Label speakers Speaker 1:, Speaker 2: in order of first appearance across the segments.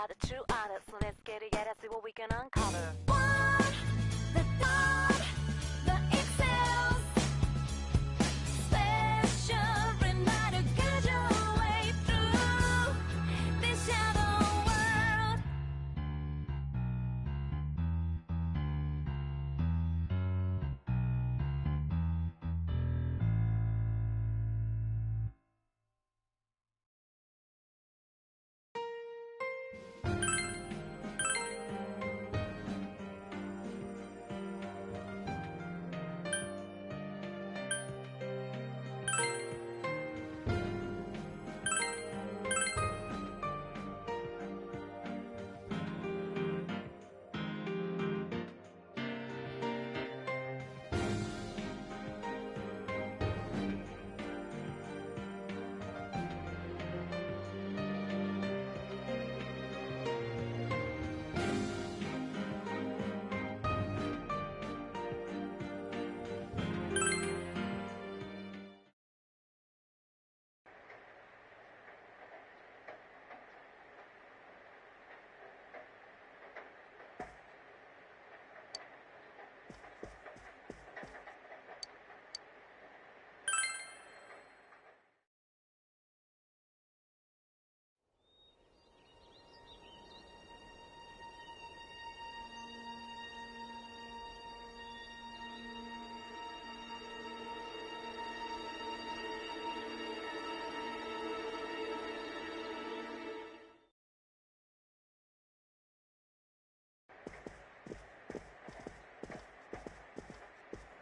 Speaker 1: about the true honest. So let's get it, yeah, let's see what we can uncover.
Speaker 2: The thought, the excels, special reminder, guide your way through this shallow world.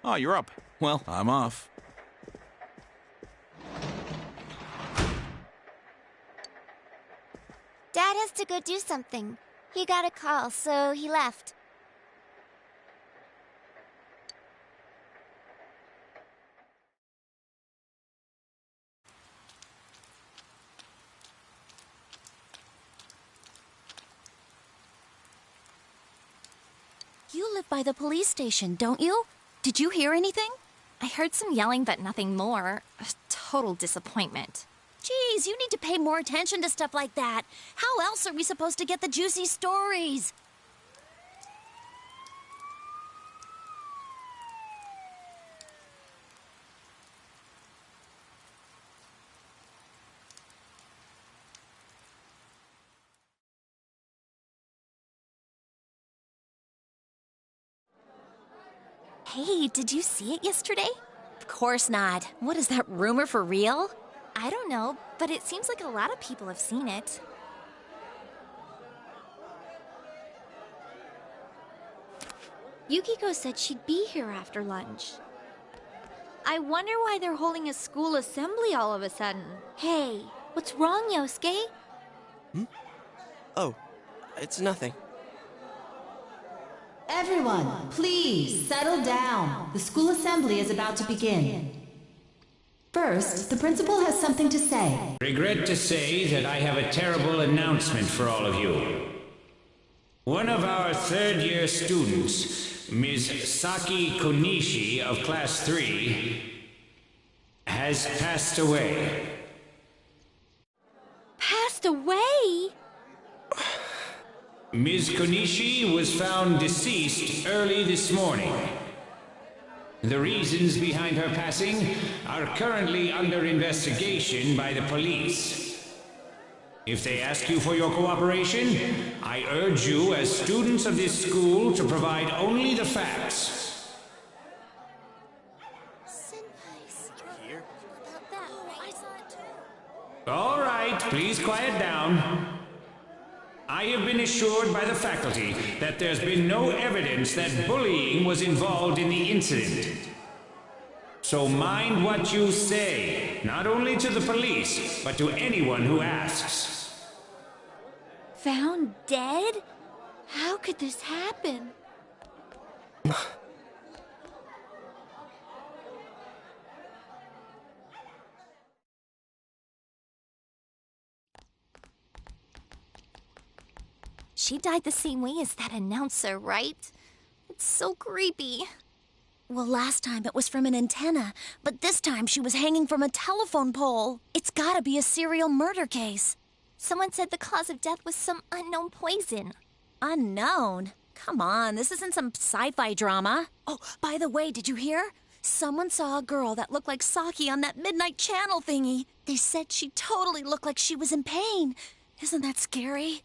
Speaker 3: Oh, you're up. Well, I'm off.
Speaker 4: Dad has to go do something. He got a call, so he left.
Speaker 5: You live by the police station, don't you? Did you hear anything?
Speaker 6: I heard some yelling, but nothing more. A total disappointment.
Speaker 5: Geez, you need to pay more attention to stuff like that. How else are we supposed to get the juicy stories?
Speaker 6: Hey, did you see it yesterday?
Speaker 5: Of course not. What is that, rumor for real?
Speaker 6: I don't know, but it seems like a lot of people have seen it.
Speaker 7: Yukiko said she'd be here after lunch. I wonder why they're holding a school assembly all of a sudden. Hey, what's wrong, Yosuke?
Speaker 8: Oh, it's nothing.
Speaker 9: Everyone, please settle down. The school assembly is about to begin. First, the principal has something to say.
Speaker 10: Regret to say that I have a terrible announcement for all of you. One of our third-year students, Ms. Saki Konishi of Class 3, has passed away.
Speaker 7: Passed away?
Speaker 10: Ms. Konishi was found deceased early this morning. The reasons behind her passing are currently under investigation by the police. If they ask you for your cooperation, I urge you as students of this school to provide only the facts. All right, please quiet down. I have been assured by the faculty that there's been no evidence that bullying was involved in the incident. So mind what you say, not only to the police, but to anyone who asks.
Speaker 7: Found dead? How could this happen?
Speaker 6: She died the same way as that announcer, right? It's so creepy.
Speaker 5: Well, last time it was from an antenna, but this time she was hanging from a telephone pole. It's gotta be a serial murder case.
Speaker 6: Someone said the cause of death was some unknown poison.
Speaker 5: Unknown? Come on, this isn't some sci-fi drama. Oh, by the way, did you hear? Someone saw a girl that looked like Saki on that Midnight Channel thingy. They said she totally looked like she was in pain. Isn't that scary?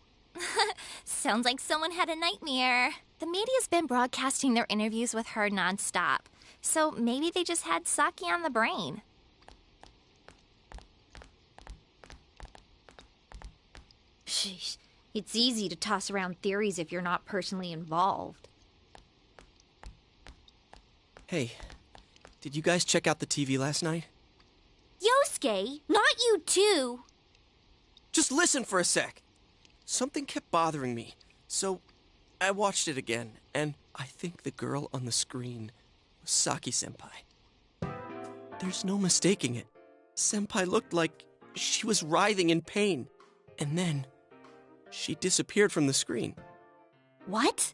Speaker 6: Sounds like someone had a nightmare. The media's been broadcasting their interviews with her nonstop. So maybe they just had Saki on the brain.
Speaker 7: Sheesh. It's easy to toss around theories if you're not personally involved.
Speaker 8: Hey, did you guys check out the TV last night?
Speaker 7: Yosuke, not you too.
Speaker 8: Just listen for a sec. Something kept bothering me, so I watched it again, and I think the girl on the screen was Saki-senpai. There's no mistaking it. Senpai looked like she was writhing in pain, and then she disappeared from the screen.
Speaker 7: What?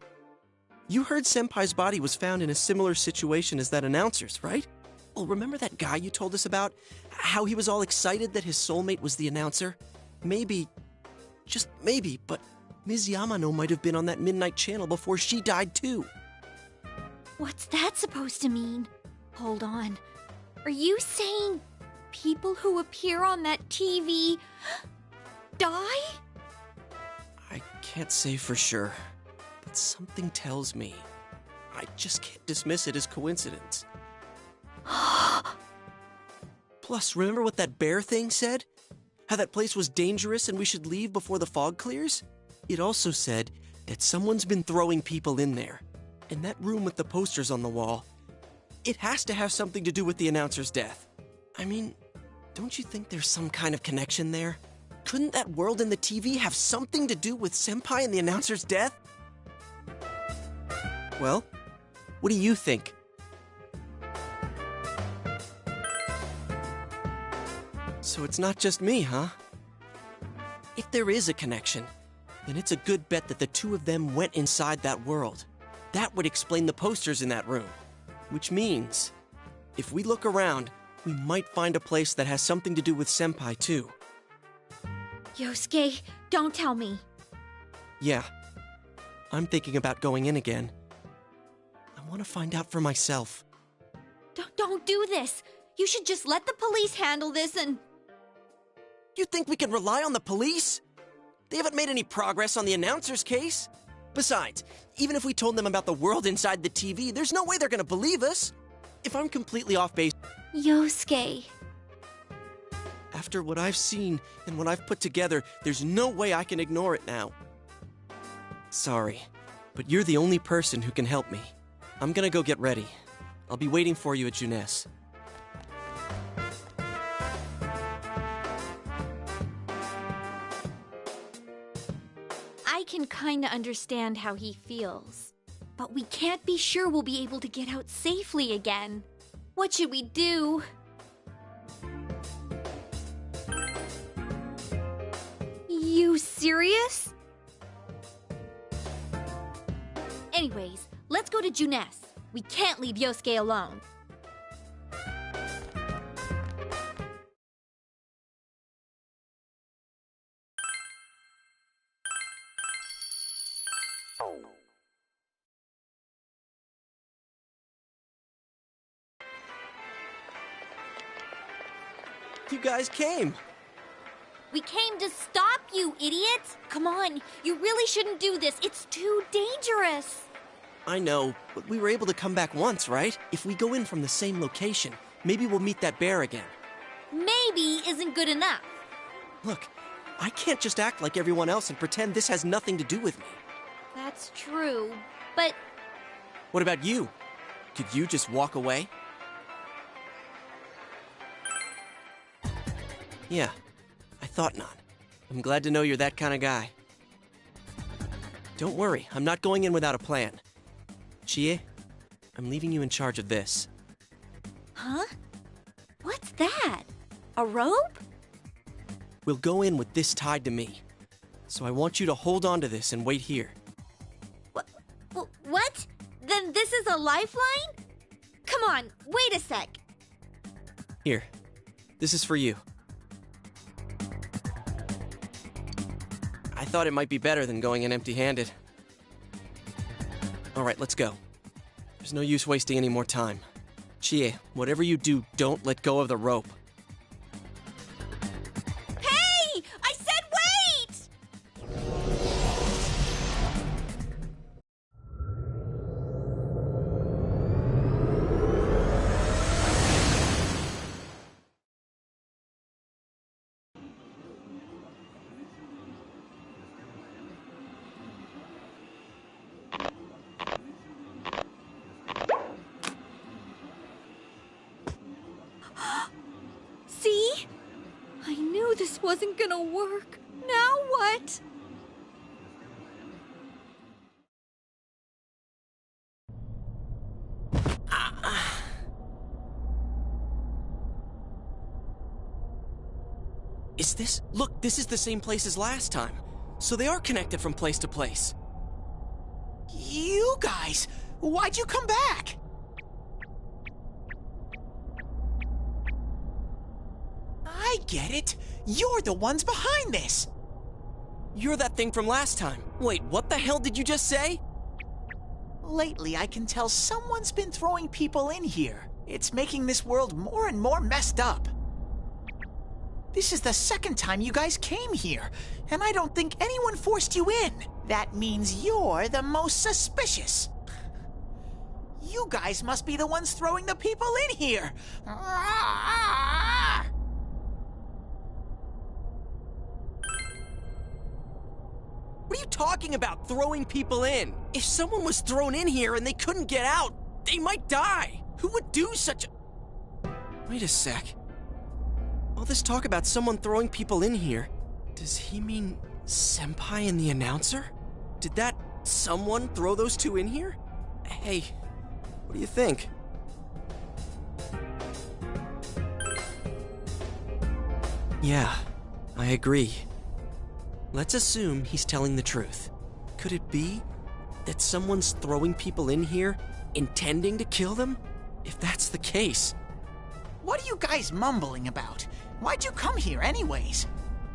Speaker 8: You heard Senpai's body was found in a similar situation as that announcer's, right? Well, remember that guy you told us about? How he was all excited that his soulmate was the announcer? Maybe, just maybe, but Ms. Yamano might have been on that Midnight Channel before she died too.
Speaker 7: What's that supposed to mean? Hold on. Are you saying people who appear on that TV die?
Speaker 8: I can't say for sure, but something tells me I just can't dismiss it as coincidence. Plus, remember what that bear thing said? How that place was dangerous and we should leave before the fog clears? It also said that someone's been throwing people in there. And that room with the posters on the wall, it has to have something to do with the announcer's death. I mean, don't you think there's some kind of connection there? Couldn't that world in the TV have something to do with Senpai and the announcer's death? Well, what do you think? So it's not just me, huh? If there is a connection, then it's a good bet that the two of them went inside that world. That would explain the posters in that room. Which means, if we look around, we might find a place that has something to do with Senpai too.
Speaker 7: Yosuke, don't tell me.
Speaker 8: Yeah, I'm thinking about going in again. I want to find out for myself.
Speaker 7: Don't do this. You should just let the police handle this and...
Speaker 8: You think we can rely on the police? They haven't made any progress on the announcer's case. Besides, even if we told them about the world inside the TV, there's no way they're gonna believe us. If I'm completely off base...
Speaker 7: Yosuke...
Speaker 8: After what I've seen and what I've put together, there's no way I can ignore it now. Sorry, but you're the only person who can help me. I'm gonna go get ready. I'll be waiting for you at Junes.
Speaker 7: I can kinda understand how he feels. But we can't be sure we'll be able to get out safely again. What should we do? You serious? Anyways, let's go to Junes. We can't leave Yosuke alone.
Speaker 8: You guys came!
Speaker 7: We came to stop you, idiots! Come on, you really shouldn't do this. It's too dangerous.
Speaker 8: I know, but we were able to come back once, right? If we go in from the same location, maybe we'll meet that bear again.
Speaker 7: Maybe isn't good enough.
Speaker 8: Look, I can't just act like everyone else and pretend this has nothing to do with me.
Speaker 7: That's true, but
Speaker 8: What about you? Could you just walk away? Yeah, I thought not. I'm glad to know you're that kind of guy. Don't worry, I'm not going in without a plan. Chie, I'm leaving you in charge of this.
Speaker 7: Huh? What's that? A rope?
Speaker 8: We'll go in with this tied to me. So I want you to hold on to this and wait here.
Speaker 7: What? Then this is a lifeline? Come on, wait a sec.
Speaker 8: Here, this is for you. I thought it might be better than going in empty-handed. All right, let's go. There's no use wasting any more time. Chie, whatever you do, don't let go of the rope.
Speaker 7: Hey! I said wait! See? I knew this wasn't gonna work. Now what?
Speaker 8: Is this? Look, this is the same place as last time. So they are connected from place to place.
Speaker 11: You guys, why'd you come back? I get it. You're the ones behind this.
Speaker 8: You're that thing from last time. Wait, what the hell did you just say?
Speaker 11: Lately, I can tell someone's been throwing people in here. It's making this world more and more messed up. This is the second time you guys came here, and I don't think anyone forced you in. That means you're the most suspicious. You guys must be the ones throwing the people in here.
Speaker 8: What are you talking about, throwing people in? If someone was thrown in here and they couldn't get out, they might die. Who would do such a... Wait a sec. All this talk about someone throwing people in here, does he mean Senpai and the announcer? Did that someone throw those two in here? Hey, what do you think? Yeah, I agree. Let's assume he's telling the truth. Could it be that someone's throwing people in here, intending to kill them? If that's the case...
Speaker 11: What are you guys mumbling about? Why'd you come here anyways?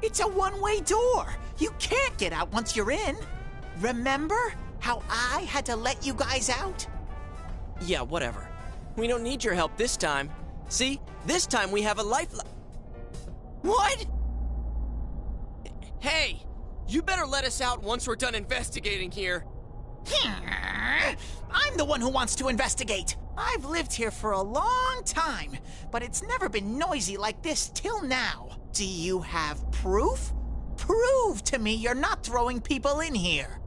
Speaker 11: It's a one-way door. You can't get out once you're in. Remember how I had to let you guys out?
Speaker 8: Yeah, whatever. We don't need your help this time. See? This time we have a lifeline. What? Hey! You better let us out once we're done investigating here.
Speaker 11: I'm the one who wants to investigate. I've lived here for a long time, but it's never been noisy like this till now. Do you have proof? Prove to me you're not throwing people in here.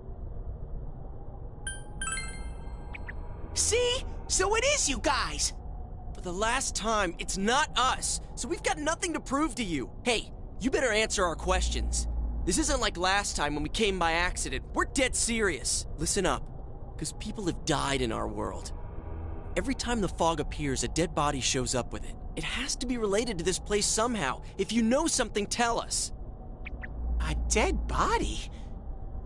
Speaker 11: See? So it is you guys.
Speaker 8: For the last time, it's not us, so we've got nothing to prove to you. Hey, you better answer our questions. This isn't like last time when we came by accident. We're dead serious. Listen up, because people have died in our world. Every time the fog appears, a dead body shows up with it. It has to be related to this place somehow. If you know something, tell us.
Speaker 11: A dead body?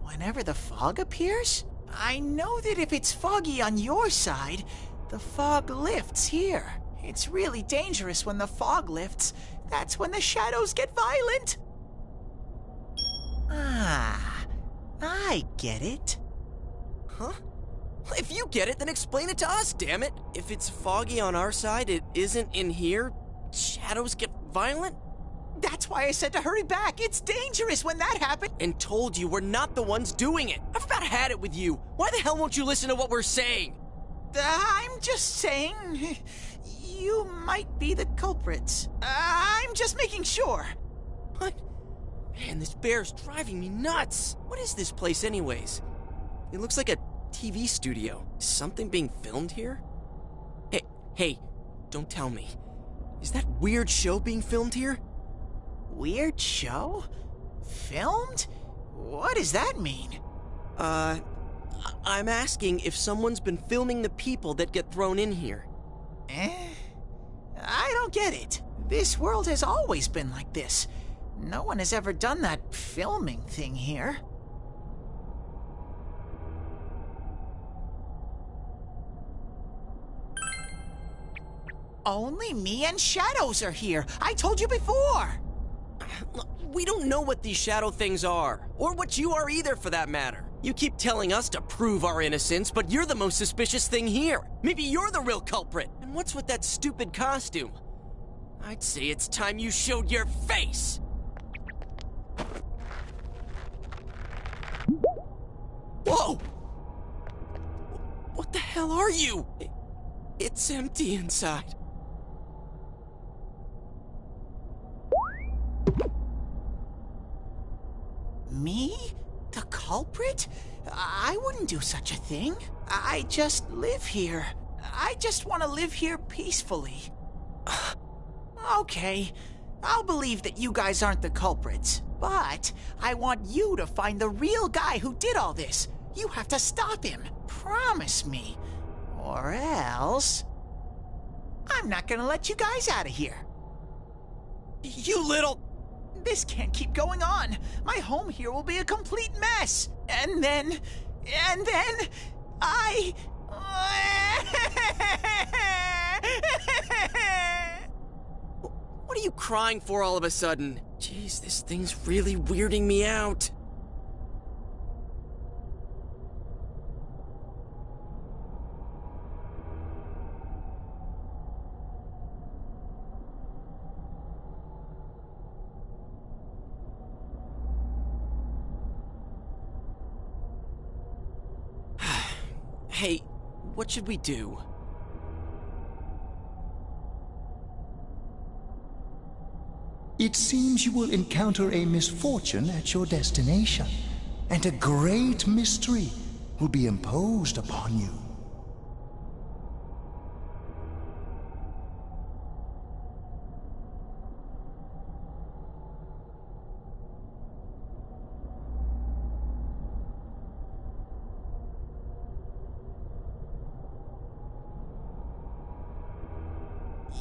Speaker 11: Whenever the fog appears? I know that if it's foggy on your side, the fog lifts here. It's really dangerous when the fog lifts. That's when the shadows get violent. Ah, I get it.
Speaker 8: Huh? If you get it, then explain it to us, damn it. If it's foggy on our side, it isn't in here, shadows get violent?
Speaker 11: That's why I said to hurry back. It's dangerous when that happens.
Speaker 8: And told you we're not the ones doing it. I've about had it with you. Why the hell won't you listen to what we're saying?
Speaker 11: I'm just saying, you might be the culprits. I'm just making sure.
Speaker 8: What? Man, this bear's driving me nuts. What is this place anyways? It looks like a TV studio. Is something being filmed here? Hey, don't tell me. Is that weird show being filmed here?
Speaker 11: Weird show? Filmed? What does that mean?
Speaker 8: I'm asking if someone's been filming the people that get thrown in here.
Speaker 11: I don't get it. This world has always been like this. No one has ever done that filming thing here. Only me and Shadows are here. I told you before.
Speaker 8: We don't know what these shadow things are, or what you are either for that matter. You keep telling us to prove our innocence, but you're the most suspicious thing here. Maybe you're the real culprit. And what's with that stupid costume? I'd say it's time you showed your face! Whoa! What the hell are you? It's empty inside.
Speaker 11: Me? The culprit? I wouldn't do such a thing. I just live here. I just want to live here peacefully. Okay, I'll believe that you guys aren't the culprits, but I want you to find the real guy who did all this. You have to stop him. Promise me. Or else... I'm not gonna let you guys out of here.
Speaker 8: You little...
Speaker 11: This can't keep going on. My home here will be a complete mess. And then... I...
Speaker 8: What are you crying for all of a sudden? Jeez, this thing's really weirding me out. Hey, what should we do?
Speaker 12: It seems you will encounter a misfortune at your destination, and a great mystery will be imposed upon you.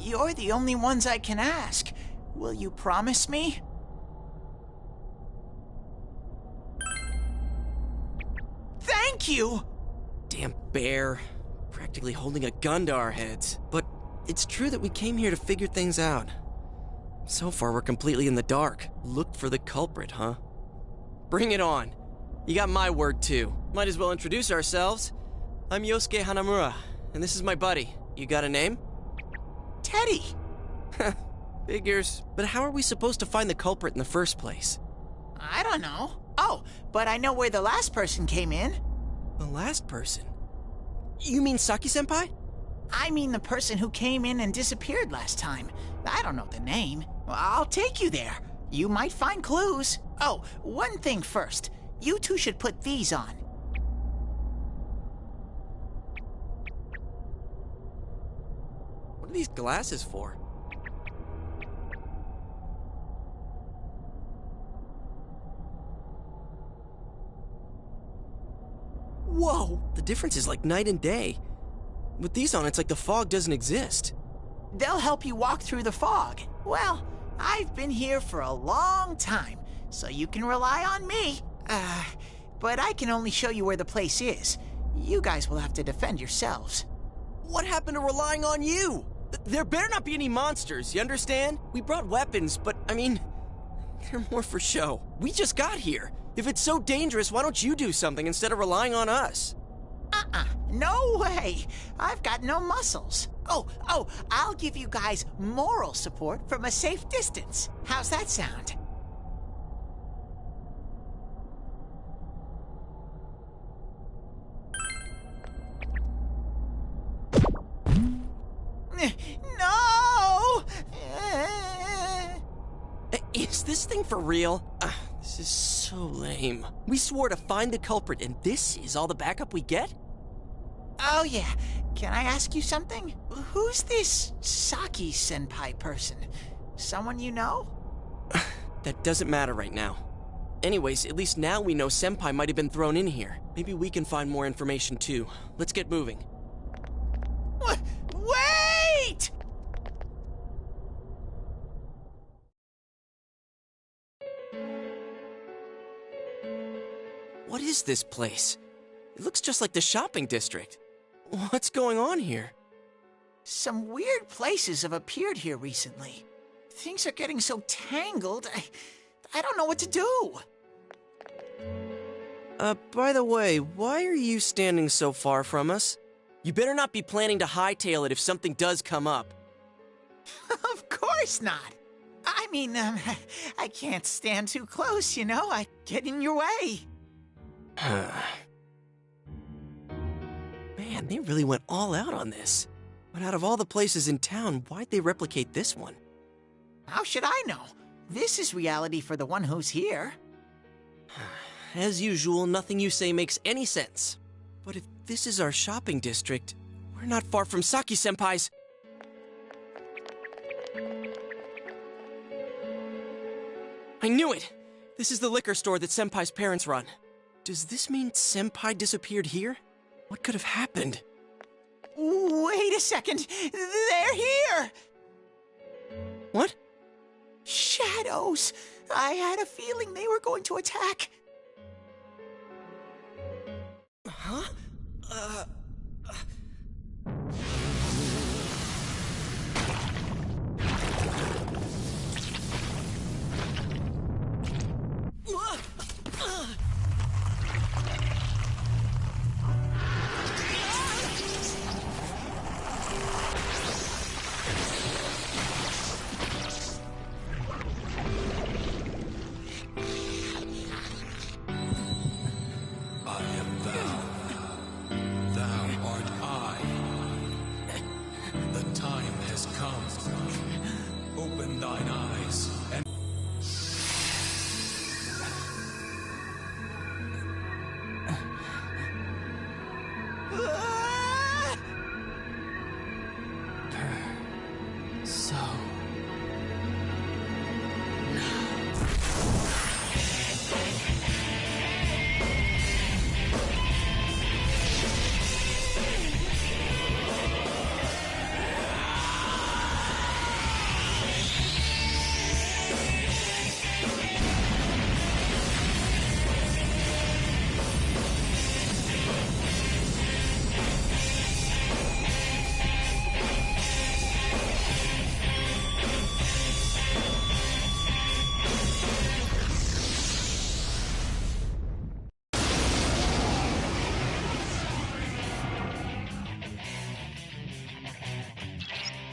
Speaker 11: You're the only ones I can ask. Will you promise me? Thank you!
Speaker 8: Damn bear. Practically holding a gun to our heads. But it's true that we came here to figure things out. So far, we're completely in the dark. Look for the culprit, huh? Bring it on. You got my word, too. Might as well introduce ourselves. I'm Yosuke Hanamura, and this is my buddy. You got a name?
Speaker 11: Teddy!
Speaker 8: Figures. But how are we supposed to find the culprit in the first place?
Speaker 11: I don't know. Oh, but I know where the last person came in.
Speaker 8: The last person? You mean Saki-senpai?
Speaker 11: I mean the person who came in and disappeared last time. I don't know the name. I'll take you there. You might find clues. Oh, one thing first. You two should put these on.
Speaker 8: What are these glasses for? Whoa! The difference is like night and day. With these on, it's like the fog doesn't exist.
Speaker 11: They'll help you walk through the fog. Well, I've been here for a long time, so you can rely on me. But I can only show you where the place is. You guys will have to defend yourselves.
Speaker 8: What happened to relying on you? There better not be any monsters, you understand? We brought weapons, but, I mean, they're more for show. We just got here. If it's so dangerous, why don't you do something instead of relying on us?
Speaker 11: No way! I've got no muscles. Oh, I'll give you guys moral support from a safe distance. How's that sound? No!
Speaker 8: Is this thing for real? This is so lame. We swore to find the culprit, and this is all the backup we get?
Speaker 11: Oh yeah, can I ask you something? Who's this Saki-senpai person? Someone you know?
Speaker 8: That doesn't matter right now. Anyways, at least now we know Senpai might have been thrown in here. Maybe we can find more information too. Let's get moving.
Speaker 11: Wait!
Speaker 8: What is this place? It looks just like the shopping district. What's going on here?
Speaker 11: Some weird places have appeared here recently. Things are getting so tangled, I don't know what to do.
Speaker 8: By the way, why are you standing so far from us? You better not be planning to hightail it if something does come up.
Speaker 11: Of course not. I mean, I can't stand too close, you know? I get in your way.
Speaker 8: Man, they really went all out on this. But out of all the places in town, why'd they replicate this one?
Speaker 11: How should I know? This is reality for the one who's here.
Speaker 8: As usual, nothing you say makes any sense. But if this is our shopping district, we're not far from Saki-senpai's. I knew it! This is the liquor store that Senpai's parents run. Does this mean Senpai disappeared here? What could have happened?
Speaker 11: Wait a second! They're here!
Speaker 8: What?
Speaker 11: Shadows! I had a feeling they were going to attack.
Speaker 8: Huh?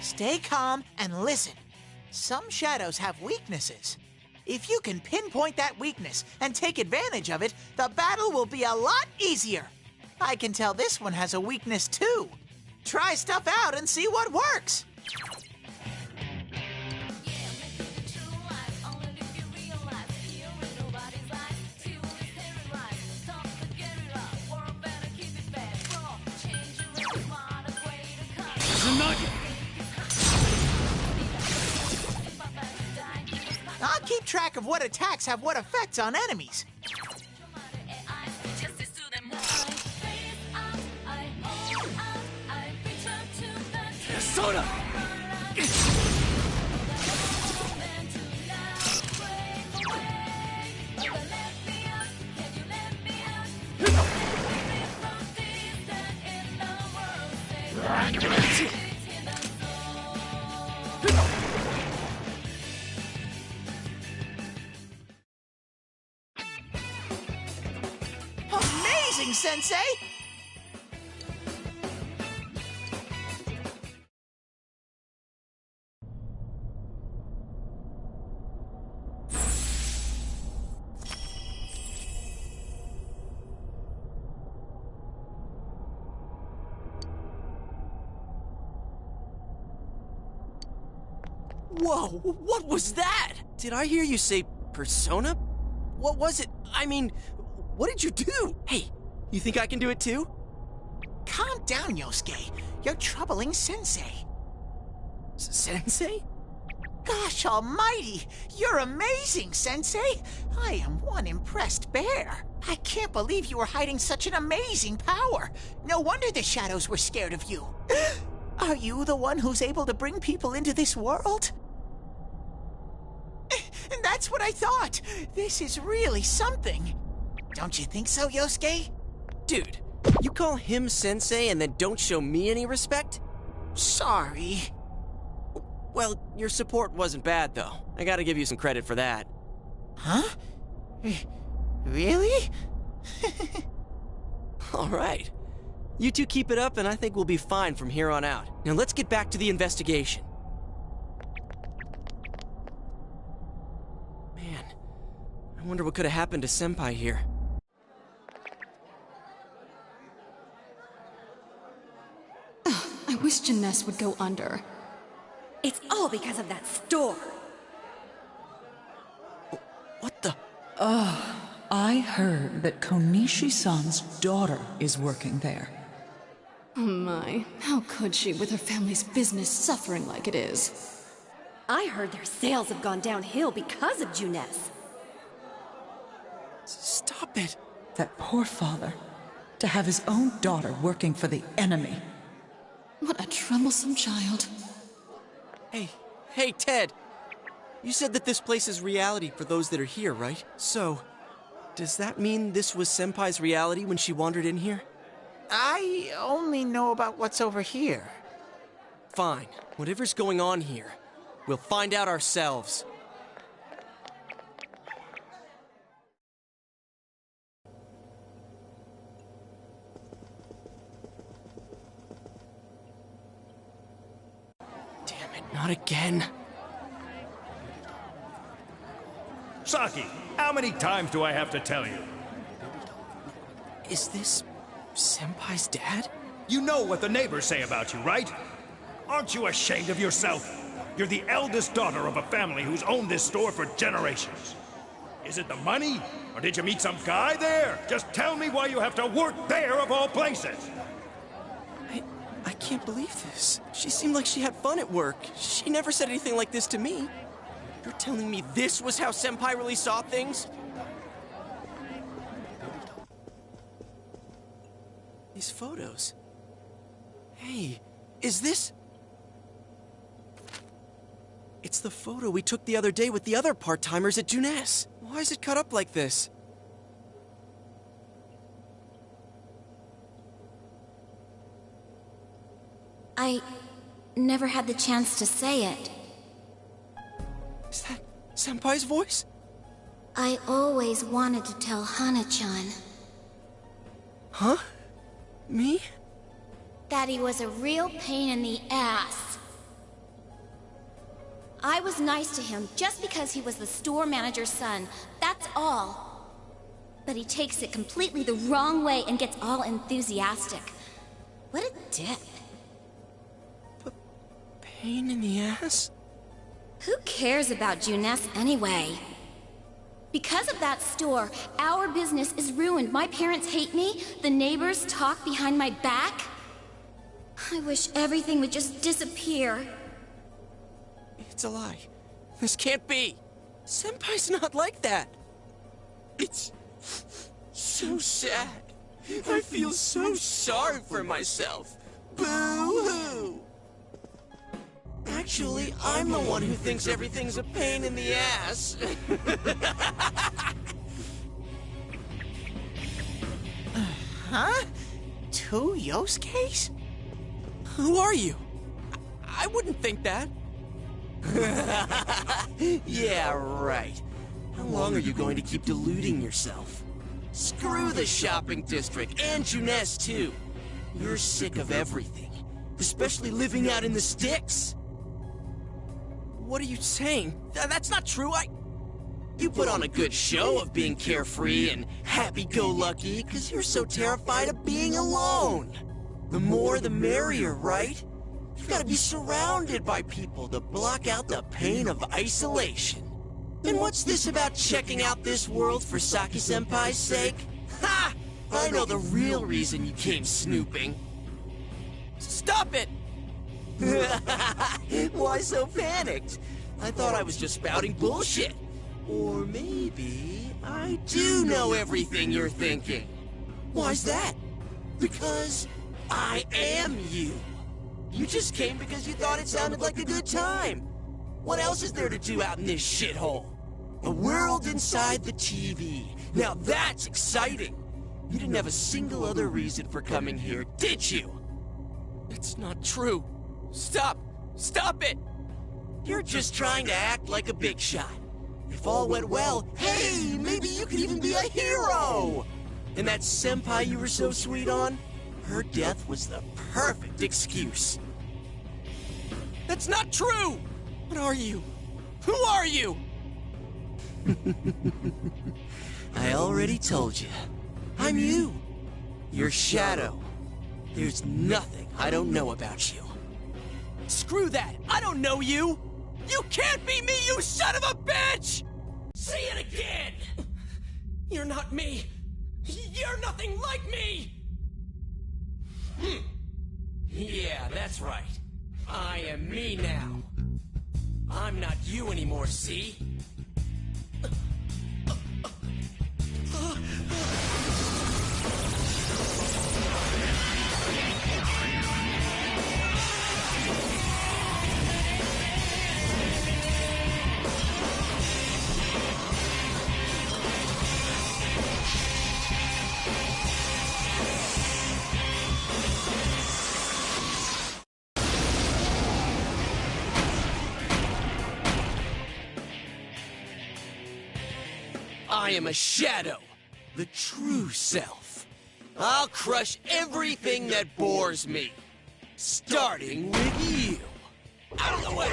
Speaker 11: Stay calm and listen. Some shadows have weaknesses. If you can pinpoint that weakness and take advantage of it, the battle will be a lot easier. I can tell this one has a weakness too. Try stuff out and see what works. I'll keep track of what attacks have what effects on enemies.
Speaker 8: Persona!
Speaker 11: Amazing, Sensei!
Speaker 8: Whoa, what was that? Did I hear you say Persona? What was it? I mean, what did you do? Hey, you think I can do it too?
Speaker 11: Calm down, Yosuke. You're troubling Sensei.
Speaker 8: Sensei?
Speaker 11: Gosh almighty! You're amazing, Sensei! I am one impressed bear. I can't believe you were hiding such an amazing power. No wonder the shadows were scared of you. Are you the one who's able to bring people into this world? And that's what I thought. This is really something. Don't you think so, Yosuke?
Speaker 8: Dude, you call him Sensei and then don't show me any respect?
Speaker 11: Sorry.
Speaker 8: Well, your support wasn't bad, though. I gotta give you some credit for that.
Speaker 11: Huh? Really?
Speaker 8: All right. You two keep it up, and I think we'll be fine from here on out. Now let's get back to the investigation. Man, I wonder what could have happened to Senpai here.
Speaker 13: I wish Jeunesse would go under.
Speaker 7: It's all because of that store.
Speaker 8: What the?
Speaker 14: I heard that Konishi-san's daughter is working there.
Speaker 13: Oh my, how could she with her family's business suffering like it is?
Speaker 7: I heard their sales have gone downhill because of Jeunesse.
Speaker 8: Stop it.
Speaker 14: That poor father. To have his own daughter working for the enemy.
Speaker 13: What a troublesome child.
Speaker 8: Hey, Ted. You said that this place is reality for those that are here, right? So, does that mean this was Senpai's reality when she wandered in here?
Speaker 11: I only know about what's over here.
Speaker 8: Fine. Whatever's going on here, we'll find out ourselves. Damn it, not again.
Speaker 15: Saki, how many times do I have to tell you?
Speaker 8: Is this Senpai's dad?
Speaker 15: You know what the neighbors say about you, right? Aren't you ashamed of yourself? You're the eldest daughter of a family who's owned this store for generations. Is it the money? Or did you meet some guy there? Just tell me why you have to work there of all places.
Speaker 8: I can't believe this. She seemed like she had fun at work. She never said anything like this to me. You're telling me this was how Senpai really saw things? These photos. Hey, is this... It's the photo we took the other day with the other part-timers at Jeunesse. Why is it cut up like this?
Speaker 5: I never had the chance to say it.
Speaker 8: Is that Senpai's voice?
Speaker 5: I always wanted to tell Hana-chan.
Speaker 8: Huh? Me?
Speaker 5: That he was a real pain in the ass. I was nice to him just because he was the store manager's son. That's all. But he takes it completely the wrong way and gets all enthusiastic. What a dick.
Speaker 8: Pain in the ass?
Speaker 5: Who cares about Jeunesse anyway? Because of that store, our business is ruined. My parents hate me. The neighbors talk behind my back. I wish everything would just disappear.
Speaker 8: It's a lie. This can't be. Senpai's not like that. It's so sad. I feel so sorry for myself. Boo-hoo! Actually, I'm the one who thinks everything's a pain in the ass.
Speaker 11: Huh? Two Yosuke's?
Speaker 8: Who are you? I wouldn't think that. Yeah, right. How long are you going to keep deluding yourself? Screw the shopping district, and Jeunesse too. You're sick of everything, especially living out in the sticks. What are you saying? That's not true. You put on a good show of being carefree and happy-go-lucky because you're so terrified of being alone. The more the merrier, right? You've got to be surrounded by people to block out the pain of isolation. And what's this about checking out this world for Saki-senpai's sake? Ha! I know the real reason you came snooping. Stop it! Why so panicked? I thought I was just spouting bullshit. Or maybe I do know everything you're thinking. Why's that? Because I am you. You just came because you thought it sounded like a good time. What else is there to do out in this shithole? A world inside the TV. Now that's exciting. You didn't have a single other reason for coming here, did you? It's not true. Stop! Stop it! You're just trying to act like a big shot. If all went well, hey, maybe you could even be a hero! And that senpai you were so sweet on? Her death was the perfect excuse. That's not true! What are you? Who are you? I already told you. I'm you. Your shadow. There's nothing I don't know about you. Screw that! I don't know you! You can't be me, you son of a bitch! Say it again! You're not me! You're nothing like me! Yeah, that's right. I am me now. I'm not you anymore, see? I am a shadow, the true self. I'll crush everything that bores me, starting with you. Out of the way!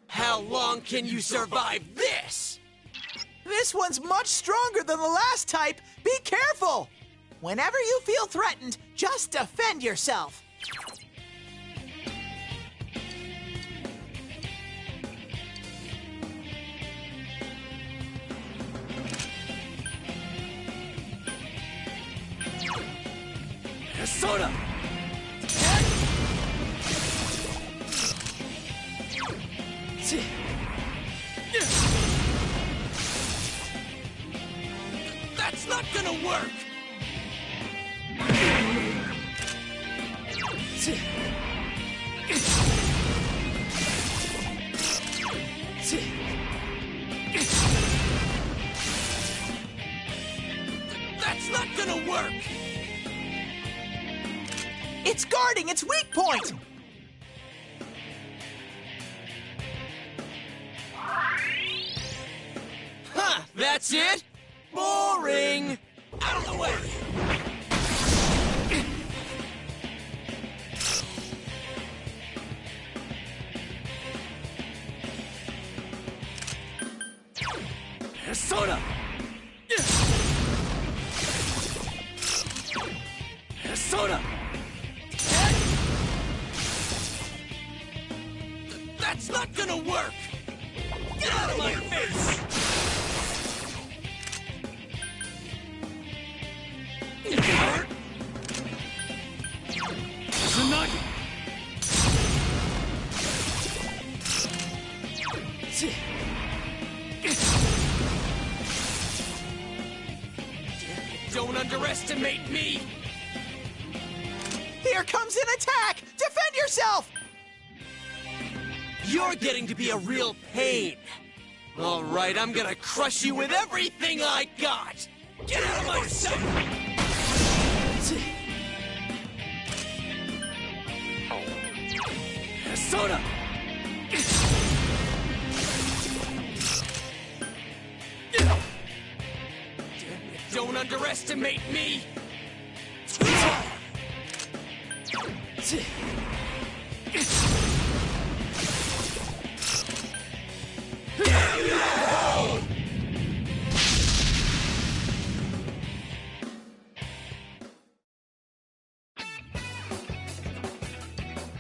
Speaker 8: How long can you survive this?
Speaker 11: This one's much stronger than the last type. Be careful! Whenever you feel threatened, just defend yourself.
Speaker 8: Persona! That's not gonna work! That's not gonna work!
Speaker 11: It's guarding its weak point!
Speaker 8: Huh, that's it? Boring! Out of the way! Persona! Persona! That's not gonna work! Get out of my face! Tsunagi! Don't underestimate me!
Speaker 11: Here comes an attack! Defend yourself!
Speaker 8: You're getting to be a real pain. All right, I'm gonna crush you with everything I got! Get out of my sight! Persona! Don't underestimate me!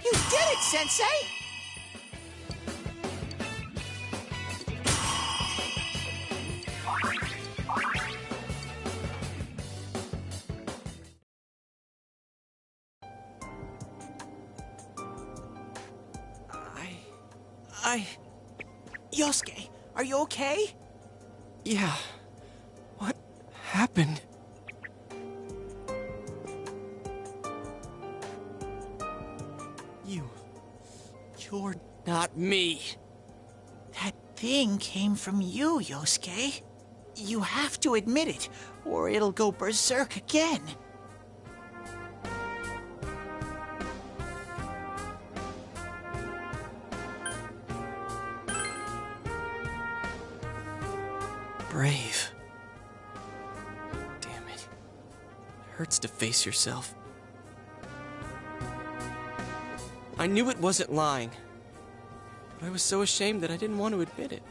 Speaker 11: You did it, Sensei! Yosuke, are you okay?
Speaker 8: Yeah. What happened? You're not me.
Speaker 11: That thing came from you, Yosuke. You have to admit it, or it'll go berserk again.
Speaker 8: brave. Damn it. It hurts to face yourself. I knew it wasn't lying, but I was so ashamed that I didn't want to admit it.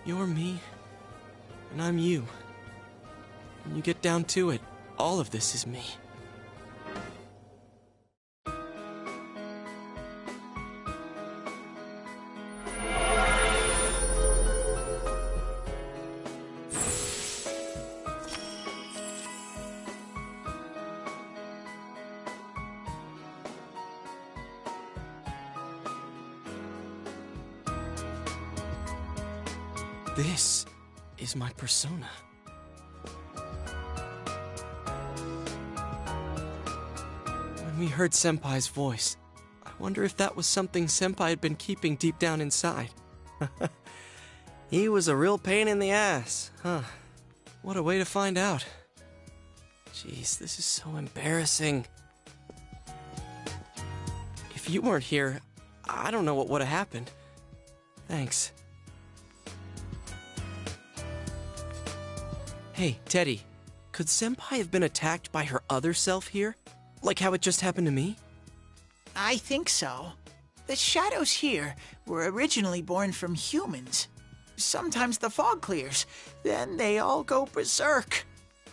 Speaker 8: You're me, and I'm you. When you get down to it, all of this is me. This is my persona. When we heard Senpai's voice, I wonder if that was something Senpai had been keeping deep down inside. He was a real pain in the ass, huh? What a way to find out. Jeez, this is so embarrassing. If you weren't here, I don't know what would have happened. Thanks. Hey, Teddy, could Senpai have been attacked by her other self here? Like how it just happened to me?
Speaker 11: I think so. The shadows here were originally born from humans. Sometimes the fog clears, then they all go berserk.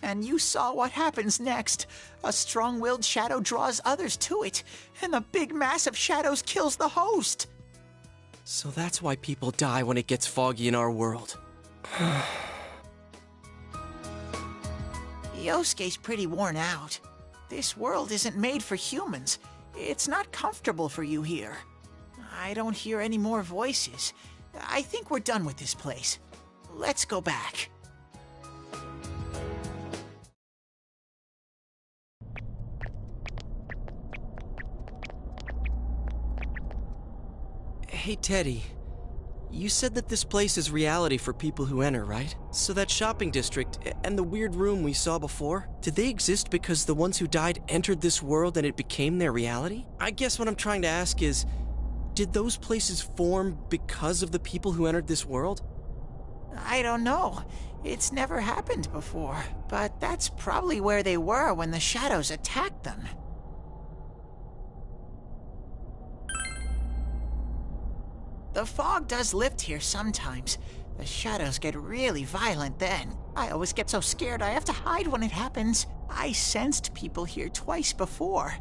Speaker 11: And you saw what happens next. A strong-willed shadow draws others to it, and the big mass of shadows kills the host.
Speaker 8: So that's why people die when it gets foggy in our world.
Speaker 11: Yosuke's pretty worn out. This world isn't made for humans. It's not comfortable for you here. I don't hear any more voices. I think we're done with this place. Let's go back.
Speaker 8: Hey, Teddy. You said that this place is reality for people who enter, right? So that shopping district and the weird room we saw before, did they exist because the ones who died entered this world and it became their reality? I guess what I'm trying to ask is, did those places form because of the people who entered this world?
Speaker 11: I don't know. It's never happened before, but that's probably where they were when the shadows attacked them. The fog does lift here sometimes. The shadows get really violent then. I always get so scared I have to hide when it happens. I sensed people here twice before,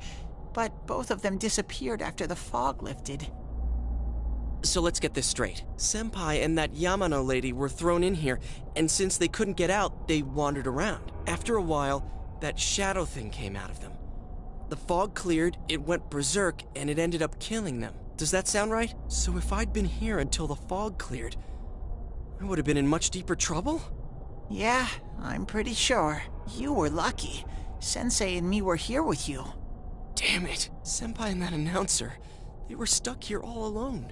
Speaker 11: but both of them disappeared after the fog lifted.
Speaker 8: So let's get this straight. Senpai and that Yamano lady were thrown in here, and since they couldn't get out, they wandered around. After a while, that shadow thing came out of them. The fog cleared, it went berserk, and it ended up killing them. Does that sound right? So if I'd been here until the fog cleared, I would have been in much deeper trouble?
Speaker 11: Yeah, I'm pretty sure. You were lucky. Sensei and me were here with you.
Speaker 8: Damn it. Senpai and that announcer, they were stuck here all alone.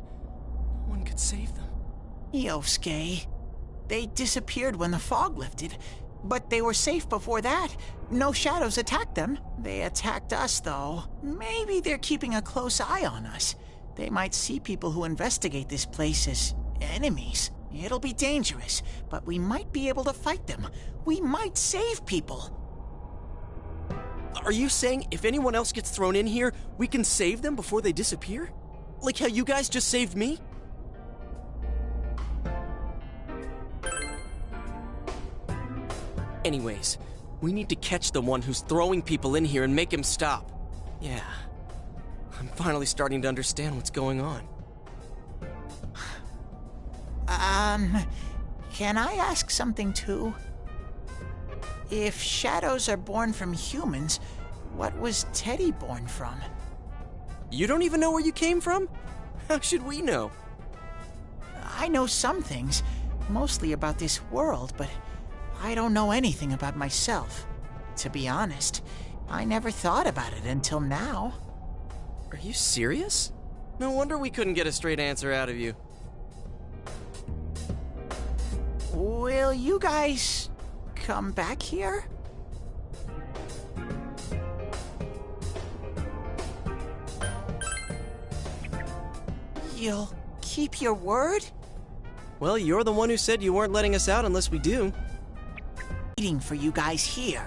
Speaker 8: No one could save them.
Speaker 11: Yosuke. They disappeared when the fog lifted, but they were safe before that. No shadows attacked them. They attacked us, though. Maybe they're keeping a close eye on us. They might see people who investigate this place as enemies. It'll be dangerous, but we might be able to fight them. We might save people.
Speaker 8: Are you saying if anyone else gets thrown in here, we can save them before they disappear? Like how you guys just saved me? Anyways, we need to catch the one who's throwing people in here and make him stop. Yeah. I'm finally starting to understand what's going on.
Speaker 11: Can I ask something too? If shadows are born from humans, what was Teddy born from?
Speaker 8: You don't even know where you came from? How should we know?
Speaker 11: I know some things, mostly about this world, but I don't know anything about myself. To be honest, I never thought about it until now.
Speaker 8: Are you serious? No wonder we couldn't get a straight answer out of you.
Speaker 11: Will you guys come back here? You'll keep your word?
Speaker 8: Well, you're the one who said you weren't letting us out unless we do.
Speaker 11: waiting for you guys here.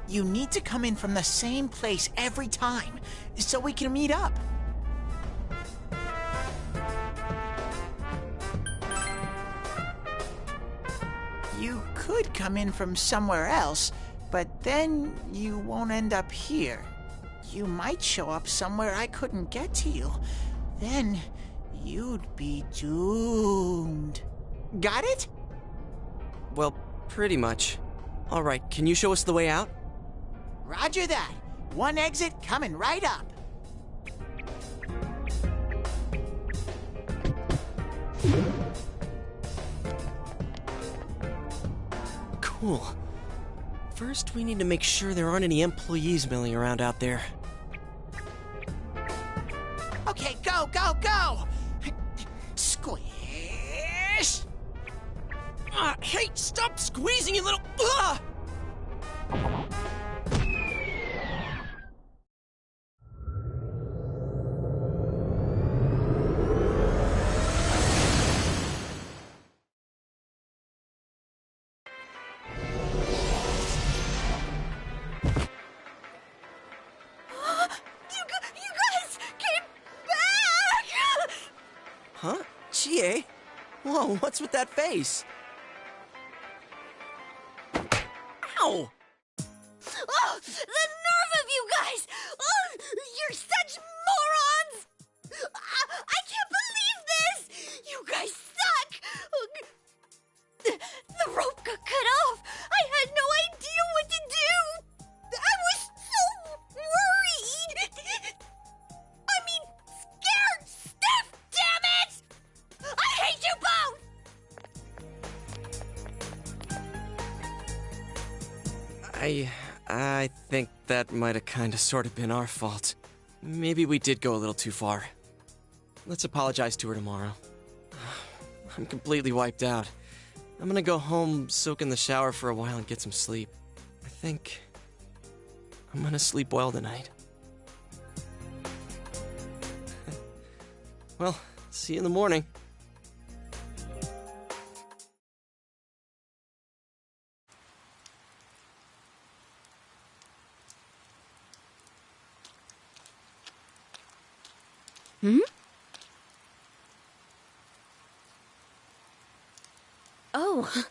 Speaker 11: You need to come in from the same place every time, so we can meet up. You could come in from somewhere else, but then you won't end up here. You might show up somewhere I couldn't get to you. Then you'd be doomed. Got it?
Speaker 8: Well, pretty much. All right, can you show us the way out?
Speaker 11: Roger that. One exit coming right up.
Speaker 8: Cool. First, we need to make sure there aren't any employees milling around out there.
Speaker 11: Okay, go, go, go! Squish!
Speaker 8: Hey, stop squeezing, you little... Huh? Chie? Whoa, what's with that face? Ow!
Speaker 7: Oh, the nerve of you guys! Oh, you're such morons! I can't believe this! You guys suck! The rope got cut off! I had no idea what to do! I was so worried! I mean, scared stiff, damn it! I hate you both!
Speaker 8: I think that might have kinda sorta been our fault. Maybe we did go a little too far. Let's apologize to her tomorrow. I'm completely wiped out. I'm gonna go home, soak in the shower for a while, and get some sleep. I think I'm gonna sleep well tonight. Well, see you in the morning.
Speaker 5: Hmm? Oh,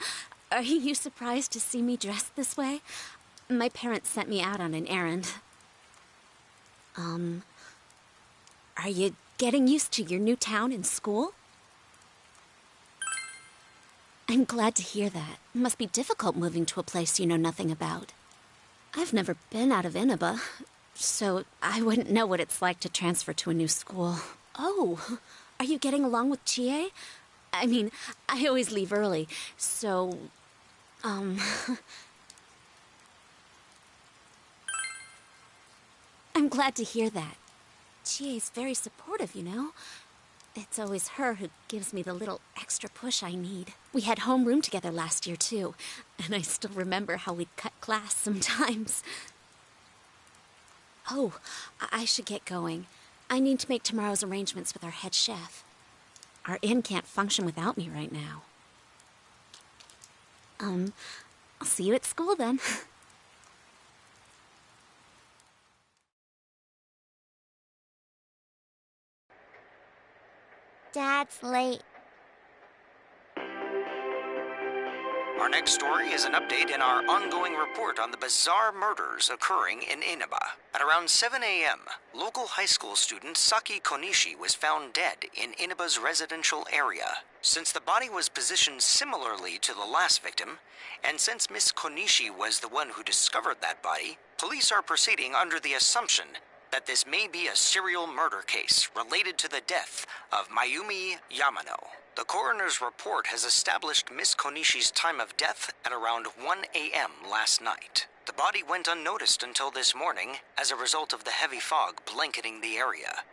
Speaker 5: are you surprised to see me dressed this way? My parents sent me out on an errand. Are you getting used to your new town and school? I'm glad to hear that. It must be difficult moving to a place you know nothing about. I've never been out of Inaba, so I wouldn't know what it's like to transfer to a new school. Oh, are you getting along with Chie? I mean, I always leave early, so, I'm glad to hear that. Chie's very supportive, you know? It's always her who gives me the little extra push I need. We had homeroom together last year, too, and I still remember how we'd cut class sometimes. Oh, I should get going. I need to make tomorrow's arrangements with our head chef. Our inn can't function without me right now. I'll see you at school then.
Speaker 4: Dad's late.
Speaker 16: Our next story is an update in our ongoing report on the bizarre murders occurring in Inaba. At around 7 a.m., local high school student Saki Konishi was found dead in Inaba's residential area. Since the body was positioned similarly to the last victim, and since Miss Konishi was the one who discovered that body, police are proceeding under the assumption that this may be a serial murder case related to the death of Mayumi Yamano. The coroner's report has established Miss Konishi's time of death at around 1 a.m. last night. The body went unnoticed until this morning as a result of the heavy fog blanketing the area.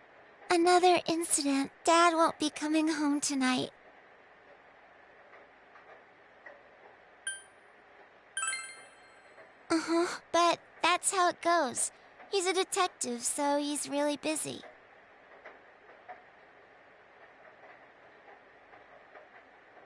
Speaker 4: Another incident. Dad won't be coming home tonight. But that's how it goes. He's a detective, so he's really busy.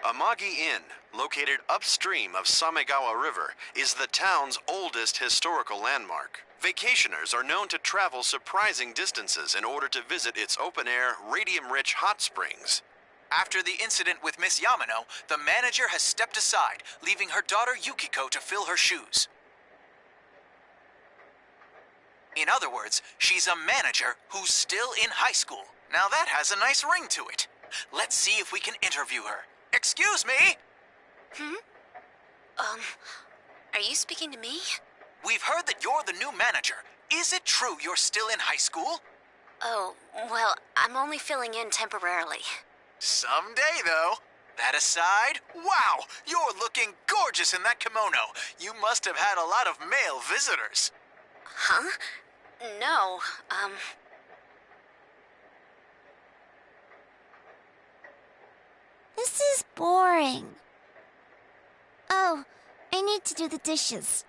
Speaker 17: Amagi Inn, located upstream of Samegawa River, is the town's oldest historical landmark. Vacationers are known to travel surprising distances in order to visit its open-air, radium-rich hot springs.
Speaker 18: After the incident with Miss Yamano, the manager has stepped aside, leaving her daughter Yukiko to fill her shoes. In other words, she's a manager who's still in high school. Now that has a nice ring to it. Let's see if we can interview her. Excuse me?
Speaker 4: Are you speaking to me?
Speaker 18: We've heard that you're the new manager. Is it true you're still in high school?
Speaker 4: Oh, well, I'm only filling in temporarily.
Speaker 18: Someday, though. That aside, wow, you're looking gorgeous in that kimono. You must have had a lot of male visitors.
Speaker 4: Huh? No, This is boring. Oh, I need to do the dishes.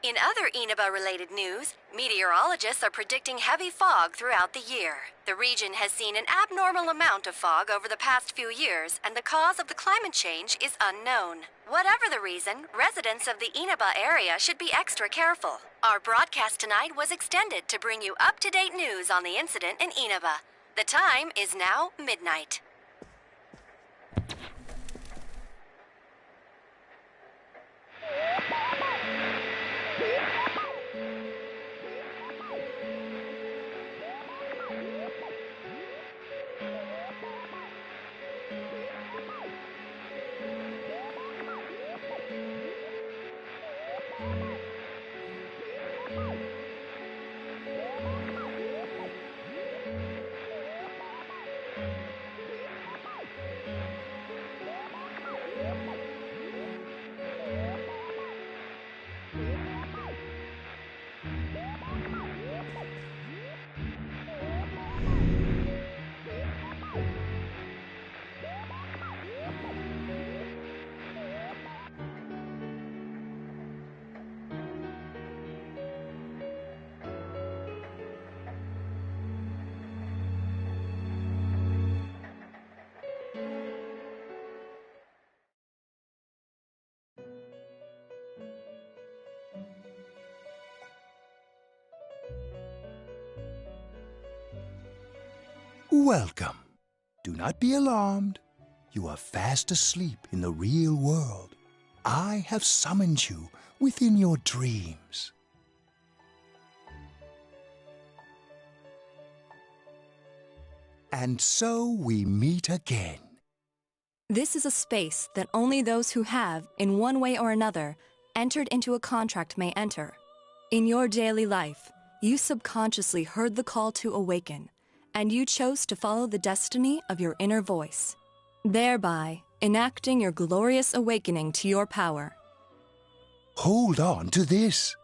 Speaker 1: In other Inaba-related news, meteorologists are predicting heavy fog throughout the year. The region has seen an abnormal amount of fog over the past few years, and the cause of the climate change is unknown. Whatever the reason, residents of the Inaba area should be extra careful. Our broadcast tonight was extended to bring you up-to-date news on the incident in Inaba. The time is now midnight.
Speaker 12: Welcome. Do not be alarmed. You are fast asleep in the real world. I have summoned you within your dreams. And so we meet again.
Speaker 19: This is a space that only those who have, in one way or another, entered into a contract may enter. In your daily life, you subconsciously heard the call to awaken, and you chose to follow the destiny of your inner voice, thereby enacting your glorious awakening to your power.
Speaker 12: Hold on to this.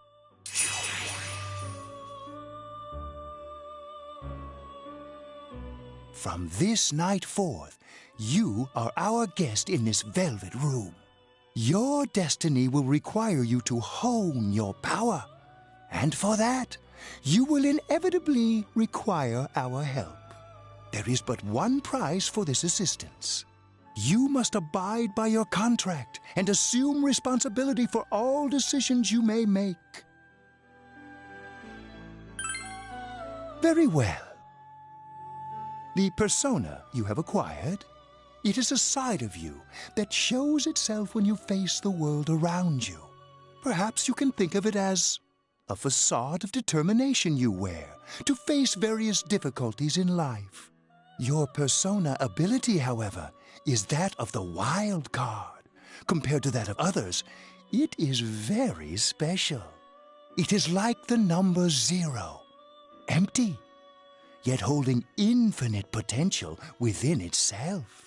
Speaker 12: From this night forth, you are our guest in this velvet room. Your destiny will require you to hone your power, and for that, you will inevitably require our help. There is but one price for this assistance. You must abide by your contract and assume responsibility for all decisions you may make. Very well. The persona you have acquired It is a side of you that shows itself when you face the world around you. Perhaps you can think of it as a facade of determination you wear to face various difficulties in life. Your persona ability, however, is that of the wild card. Compared to that of others, it is very special. It is like the number 0, empty, yet holding infinite potential within itself.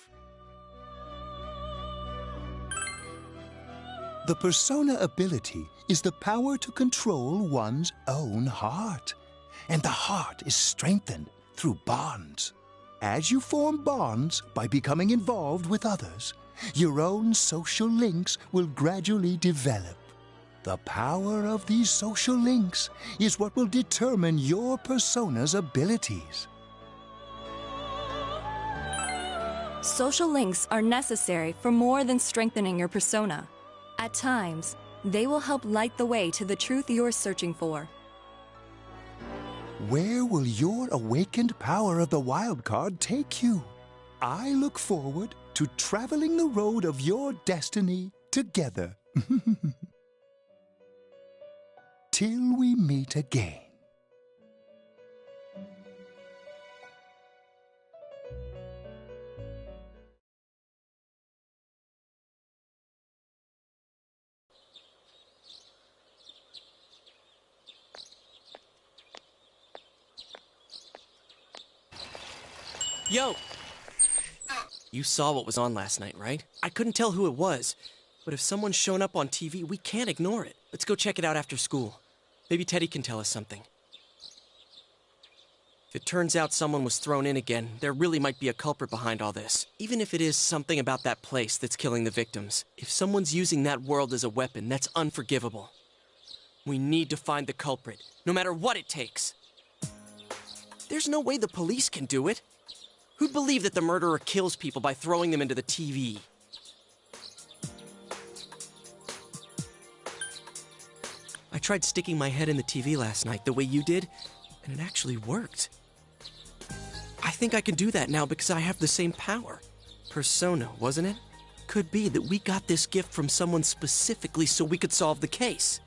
Speaker 12: The persona ability is the power to control one's own heart, and the heart is strengthened through bonds. As you form bonds by becoming involved with others, your own social links will gradually develop. The power of these social links is what will determine your persona's abilities.
Speaker 19: Social links are necessary for more than strengthening your persona. At times, they will help light the way to the truth you're searching for.
Speaker 12: Where will your awakened power of the wild card take you? I look forward to traveling the road of your destiny together. Till we meet again.
Speaker 8: Yo! You saw what was on last night, right? I couldn't tell who it was, but if someone's shown up on TV, we can't ignore it. Let's go check it out after school. Maybe Teddy can tell us something. If it turns out someone was thrown in again, there really might be a culprit behind all this. Even if it is something about that place that's killing the victims. If someone's using that world as a weapon, that's unforgivable. We need to find the culprit, no matter what it takes. There's no way the police can do it. Who'd believe that the murderer kills people by throwing them into the TV? I tried sticking my head in the TV last night the way you did, and it actually worked. I think I can do that now because I have the same power. Persona, wasn't it? Could be that we got this gift from someone specifically so we could solve the case.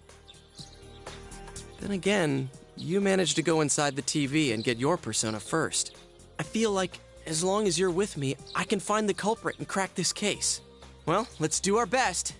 Speaker 8: Then again, you managed to go inside the TV and get your persona first. I feel like as long as you're with me, I can find the culprit and crack this case. Well, let's do our best.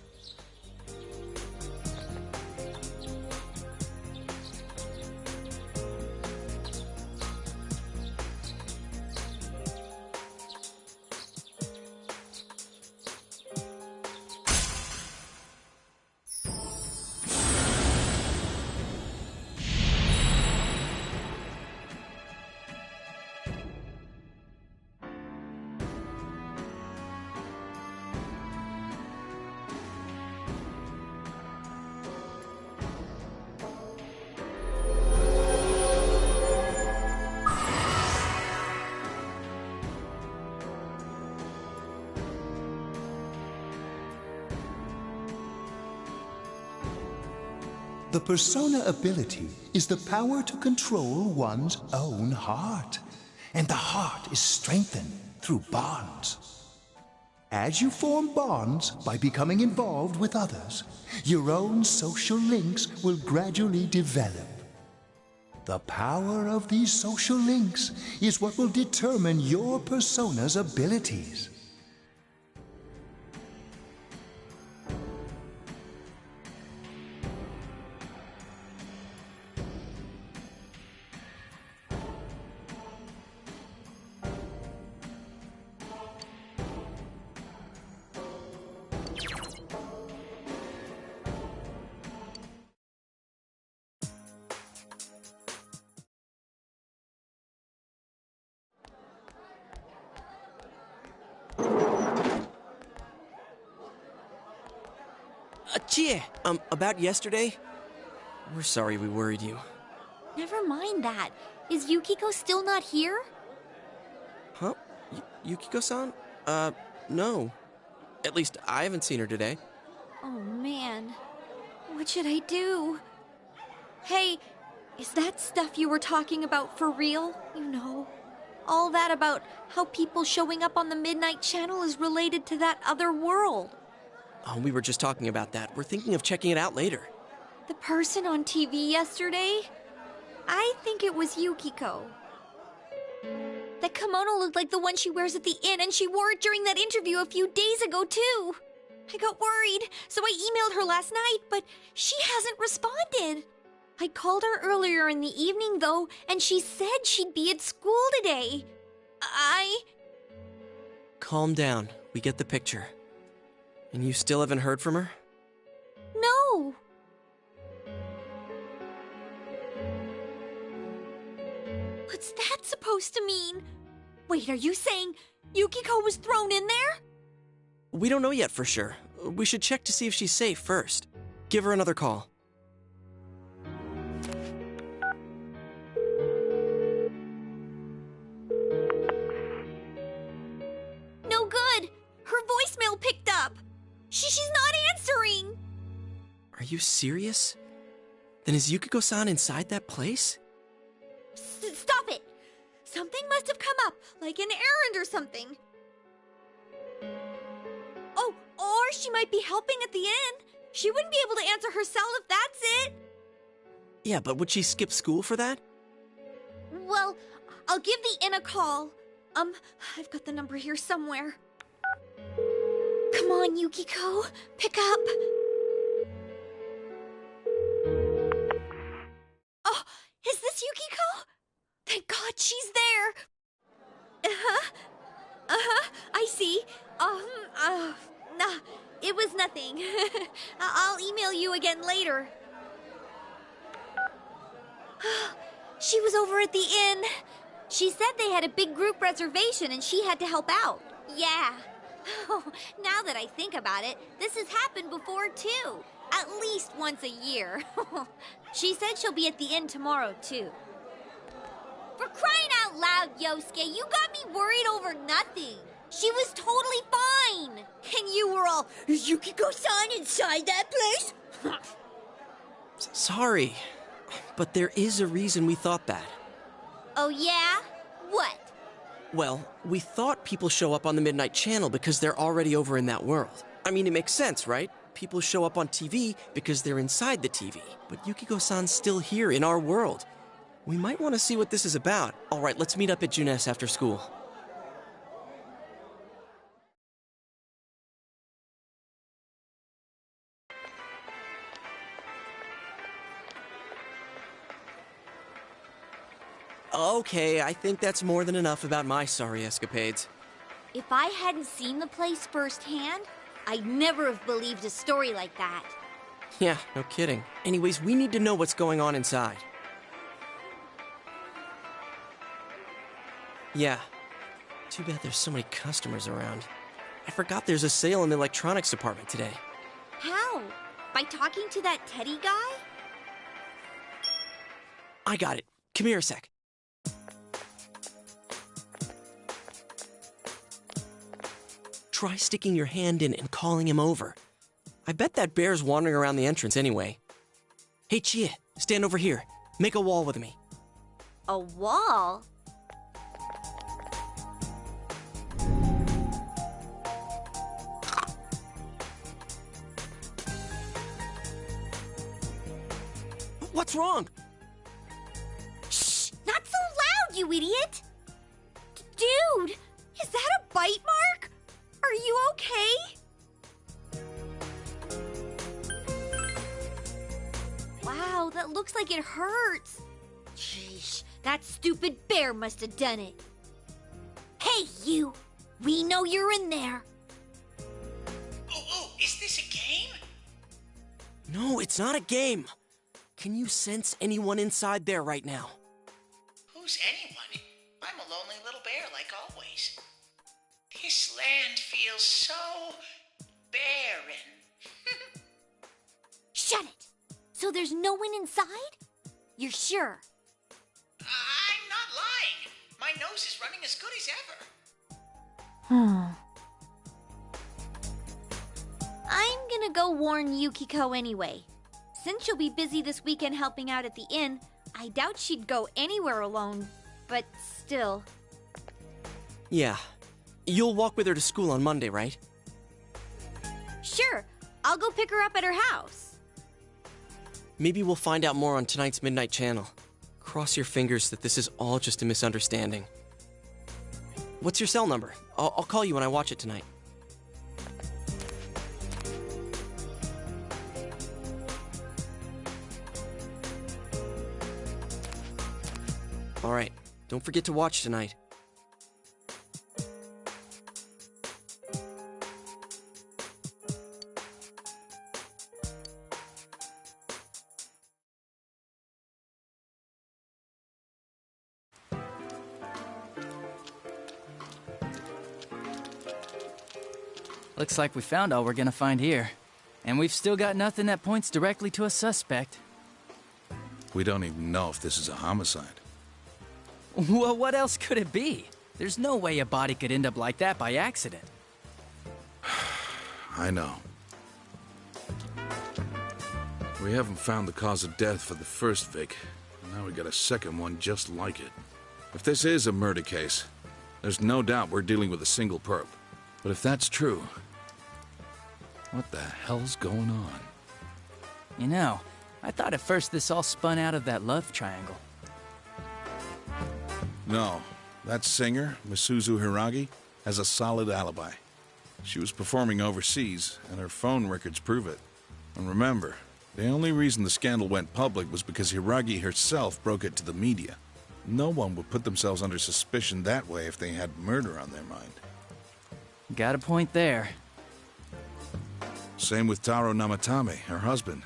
Speaker 12: The persona ability is the power to control one's own heart, and the heart is strengthened through bonds. As you form bonds by becoming involved with others, your own social links will gradually develop. The power of these social links is what will determine your persona's abilities.
Speaker 8: Chie, about yesterday? We're sorry we worried you.
Speaker 5: Never mind that. Is Yukiko still not here?
Speaker 8: Huh? Yukiko-san? No. At least I haven't seen her today.
Speaker 7: Oh man, what should I do? Hey, is that stuff you were talking about for real? You know,
Speaker 5: All that about how people showing up on the Midnight Channel is related to that other world.
Speaker 8: Oh, we were just talking about that. We're thinking of checking it out later.
Speaker 5: The person on TV yesterday? I think it was Yukiko. That kimono looked like the one she wears at the inn, and she wore it during that interview a few days ago, too. I got worried, so I emailed her last night, but she hasn't responded. I called her earlier in the evening, though, and she said she'd be at school today.
Speaker 8: Calm down. We get the picture. And you still haven't heard from her?
Speaker 5: No. What's that supposed to mean? Wait, are you saying Yukiko was thrown in there?
Speaker 8: We don't know yet for sure. We should check to see if she's safe first. Give her another call.
Speaker 5: No good. Her voicemail picked up. She's not answering.
Speaker 8: Are you serious? Then is Yukiko-san inside that place?
Speaker 5: Stop it. Something must have come up, like an errand or something. Oh, or she might be helping at the inn. She wouldn't be able to answer herself if that's it.
Speaker 8: Yeah, but would she skip school for that?
Speaker 5: Well, I'll give the inn a call. I've got the number here somewhere. Come on, Yukiko. Pick up. Oh, is this Yukiko? Thank God she's there. I see. Nah, it was nothing. I'll email you again later. She was over at the inn. She said they had a big group reservation and she had to help out. Yeah. Now that I think about it, this has happened before too. At least once a year. She said she'll be at the inn tomorrow too. For crying out loud, Yosuke, you got me worried over nothing. She was totally fine. And you were all, is Yukiko-san inside that place?
Speaker 8: Sorry, but there is a reason we thought that.
Speaker 5: Oh yeah? What?
Speaker 8: Well, we thought people show up on the Midnight Channel because they're already over in that world. I mean, it makes sense, right? People show up on TV because they're inside the TV. But Yukiko-san's still here in our world. We might want to see what this is about. All right, let's meet up at Junes after school. Okay, I think that's more than enough about my sorry escapades.
Speaker 5: If I hadn't seen the place firsthand, I'd never have believed a story like that.
Speaker 8: Yeah, no kidding. Anyways, we need to know what's going on inside. Yeah. Too bad there's so many customers around. I forgot there's a sale in the electronics department today.
Speaker 5: How? By talking to that Teddy guy?
Speaker 8: I got it. Come here a sec. Try sticking your hand in and calling him over. I bet that bear's wandering around the entrance anyway. Hey, Chie, stand over here. Make a wall with me.
Speaker 5: A wall?
Speaker 8: What's wrong?
Speaker 5: Shh! Not so loud, you idiot! Dude, is that a bite mark? Are you okay? Wow, that looks like it hurts. Jeez, that stupid bear must have done it. Hey, you! We know you're in there.
Speaker 18: Oh, is this a game?
Speaker 8: No, it's not a game. Can you sense anyone inside there right now?
Speaker 18: Who's anyone? I'm a lonely little bear like always. This land feels so barren.
Speaker 5: Shut it! So there's no one inside? You're sure?
Speaker 18: I'm not lying. My nose is running as good as ever.
Speaker 5: I'm gonna go warn Yukiko anyway. Since she'll be busy this weekend helping out at the inn, I doubt she'd go anywhere alone, but still.
Speaker 8: Yeah. You'll walk with her to school on Monday, right?
Speaker 7: Sure, I'll go pick her up at her house.
Speaker 8: Maybe we'll find out more on tonight's Midnight Channel. Cross your fingers that this is all just a misunderstanding. What's your cell number? I'll call you when I watch it tonight. All right, don't forget to watch tonight.
Speaker 20: Looks like we found all we're gonna find here. And we've still got nothing that points directly to a suspect.
Speaker 3: We don't even know if this is a homicide.
Speaker 20: Well, what else could it be? There's no way a body could end up like that by accident.
Speaker 3: I know. We haven't found the cause of death for the first Vic, and now we got a second one just like it. If this is a murder case, there's no doubt we're dealing with a single perp. But if that's true, what the hell's going on?
Speaker 20: You know, I thought at first this all spun out of that love triangle.
Speaker 3: No, that singer, Misuzu Hiragi, has a solid alibi. She was performing overseas, and her phone records prove it. And remember, the only reason the scandal went public was because Hiragi herself broke it to the media. No one would put themselves under suspicion that way if they had murder on their mind.
Speaker 20: Got a point there.
Speaker 3: Same with Taro Namatame, her husband.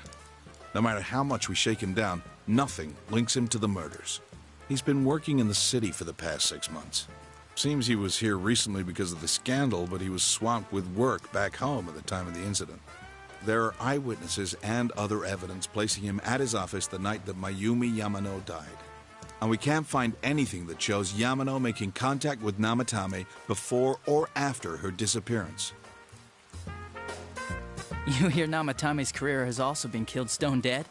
Speaker 3: No matter how much we shake him down, nothing links him to the murders. He's been working in the city for the past 6 months. Seems he was here recently because of the scandal, but he was swamped with work back home at the time of the incident. There are eyewitnesses and other evidence placing him at his office the night that Mayumi Yamano died. And we can't find anything that shows Yamano making contact with Namatame before or after her disappearance.
Speaker 20: You hear Namatame's career has also been killed stone dead?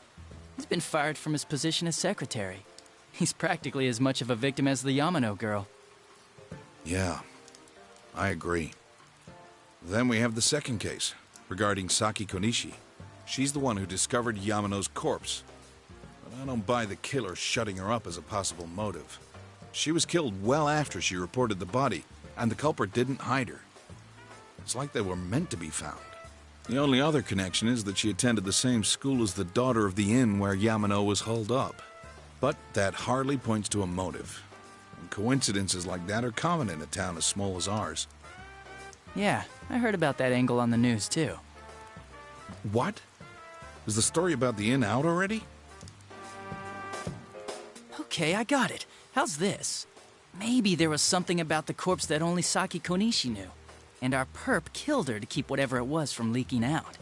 Speaker 20: He's been fired from his position as secretary. He's practically as much of a victim as the Yamano girl.
Speaker 3: Yeah, I agree. Then we have the second case, regarding Saki Konishi. She's the one who discovered Yamano's corpse. But I don't buy the killer shutting her up as a possible motive. She was killed well after she reported the body, and the culprit didn't hide her. It's like they were meant to be found. The only other connection is that she attended the same school as the daughter of the inn where Yamano was holed up. But that hardly points to a motive. And coincidences like that are common in a town as small as ours.
Speaker 20: Yeah, I heard about that angle on the news, too.
Speaker 3: What? Is the story about the inn out already?
Speaker 20: Okay, I got it. How's this? Maybe there was something about the corpse that only Saki Konishi knew, and our perp killed her to keep whatever it was from leaking out.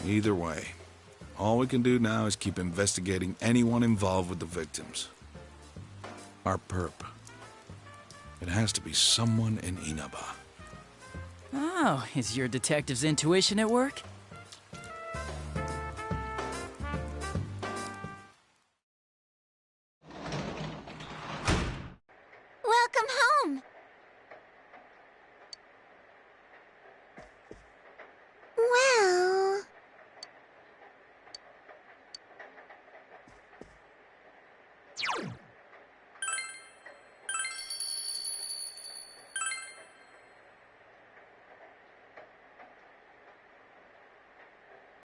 Speaker 3: Either way, all we can do now is keep investigating anyone involved with the victims. Our perp. It has to be someone in Inaba.
Speaker 20: Oh, is your detective's intuition at work?